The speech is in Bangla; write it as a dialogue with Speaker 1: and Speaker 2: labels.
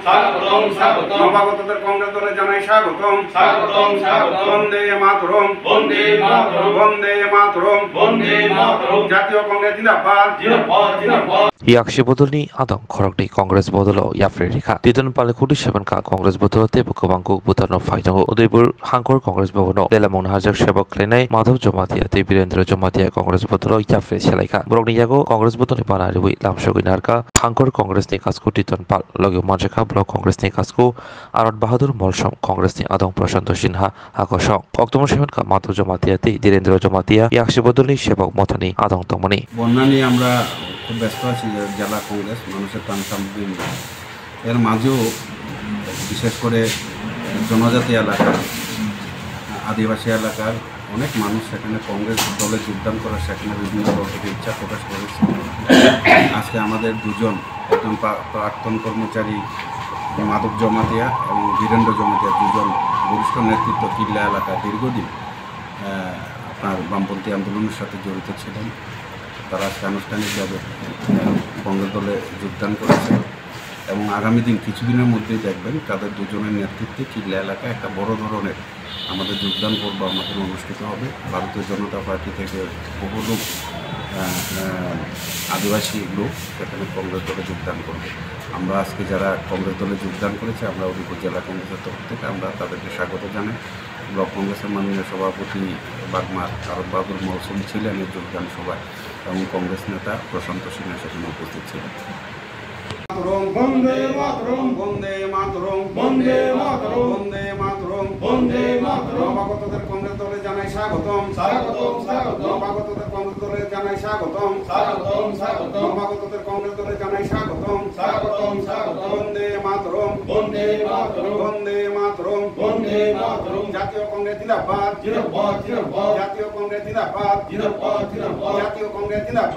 Speaker 1: স্বাগতম স্বাগতম
Speaker 2: নবাগতদের কংগ্রেস দলে জানাই স্বাগতম
Speaker 1: স্বাগতম স্বাগতম
Speaker 2: বন্দে মাতরম
Speaker 1: বন্দে মাতরম
Speaker 2: বন্দে মাতরম
Speaker 1: বন্দে মাতরম
Speaker 2: জাতীয় কংগ্রেস জিন্দাবাদ
Speaker 1: জিন্দাবাদ জিন্দাবাদ
Speaker 3: Yakshi bodolni adong khorokni Congress bodolo Yafre Rikha Titan Palekudi Shebanka Congress bodolote Bukabangu Butano Faitago Udaipur Hankor Congress Bono Delamon Hajak Shebok Klenai Madhav Jomatia Te Birendra Jomatia Congress bodolo Yafre Shelaika Brogni Yago Congress bodoni Panariwi Lamshogi Narka Hankor Congress ni Kasku Titan Pal Logio Majaka Block Congress ni Kasku Arad Bahadur Molshom Congress ni Adong Prashanto Sinha Hakoshong October Shebanka Madhav Jomatia Te Direndra Jomatia Yakshi bodolni Shebok Motani Adong Tomoni
Speaker 4: বন্যানি আমরা খুব ব্যস্ত আছি জেলা কংগ্রেস মানুষের প্রাণ সামগ্রী এর মাঝেও বিশেষ করে জনজাতি এলাকা আদিবাসী এলাকার অনেক মানুষ সেখানে কংগ্রেস দলে যোগদান করার সেখানে বিভিন্ন দল থেকে ইচ্ছা প্রকাশ করেছে। আজকে আমাদের দুজন একজন প্রাক্তন কর্মচারী মাধব জমাতিয়া এবং বীরেন্দ্র জমাতিয়া দুজন বরিষ্ঠ নেতৃত্ব কিল্লা এলাকা দীর্ঘদিন আপনার বামপন্থী আন্দোলনের সাথে জড়িত ছিলেন। তারা আজকে আনুষ্ঠানিকভাবে কংগ্রেস দলে যোগদান করেছে এবং আগামী দিন কিছুদিনের মধ্যেই দেখবেন তাদের দুজনের নেতৃত্বে কিল্লা এলাকায় একটা বড় ধরনের আমাদের যোগদান পর্ব আমাদের অনুষ্ঠিত হবে। ভারতীয় জনতা পার্টি থেকে বহু লোক আদিবাসী লোক সেখানে কংগ্রেস দলে যোগদান করবে। আমরা আজকে যারা কংগ্রেস দলে যোগদান করেছে আমরা উদয়পুর জেলা কংগ্রেসের তরফ থেকে আমরা তাদেরকে স্বাগত জানাই। ব্লক কংগ্রেসের মাননীয় সভাপতি বাগমার আরব বাহাদুর মৌসুম ছিলেন এই যোগদান সভায় এবং কংগ্রেস নেতা প্রশান্ত সিনহা সেখানে উপস্থিত ছিলেন।
Speaker 2: বন্দে মাতরম বন্দে মাতরম
Speaker 1: বন্দে মাতরম
Speaker 2: বন্দে মাতরম
Speaker 1: বন্দে মাতরম
Speaker 2: নবাগতদের কংগ্রেস দলে জানাই স্বাগতম
Speaker 1: স্বাগতম স্বাগতম
Speaker 2: নবাগতদের কংগ্রেস দলে জানাই স্বাগতম
Speaker 1: স্বাগতম স্বাগতম
Speaker 2: নবাগতদের কংগ্রেস দলে জানাই স্বাগতম
Speaker 1: স্বাগতম স্বাগতম
Speaker 2: বন্দে মাতরম
Speaker 1: বন্দে মাতরম
Speaker 2: বন্দে মাতরম
Speaker 1: বন্দে মাতরম
Speaker 2: জাতীয় কংগ্রেস জিন্দাবাদ
Speaker 1: জিন্দাবাদ জিন্দাবাদ
Speaker 2: জাতীয় কংগ্রেস জিন্দাবাদ
Speaker 1: জিন্দাবাদ জিন্দাবাদ
Speaker 2: জাতীয় কংগ্রেস জিন্দাবাদ।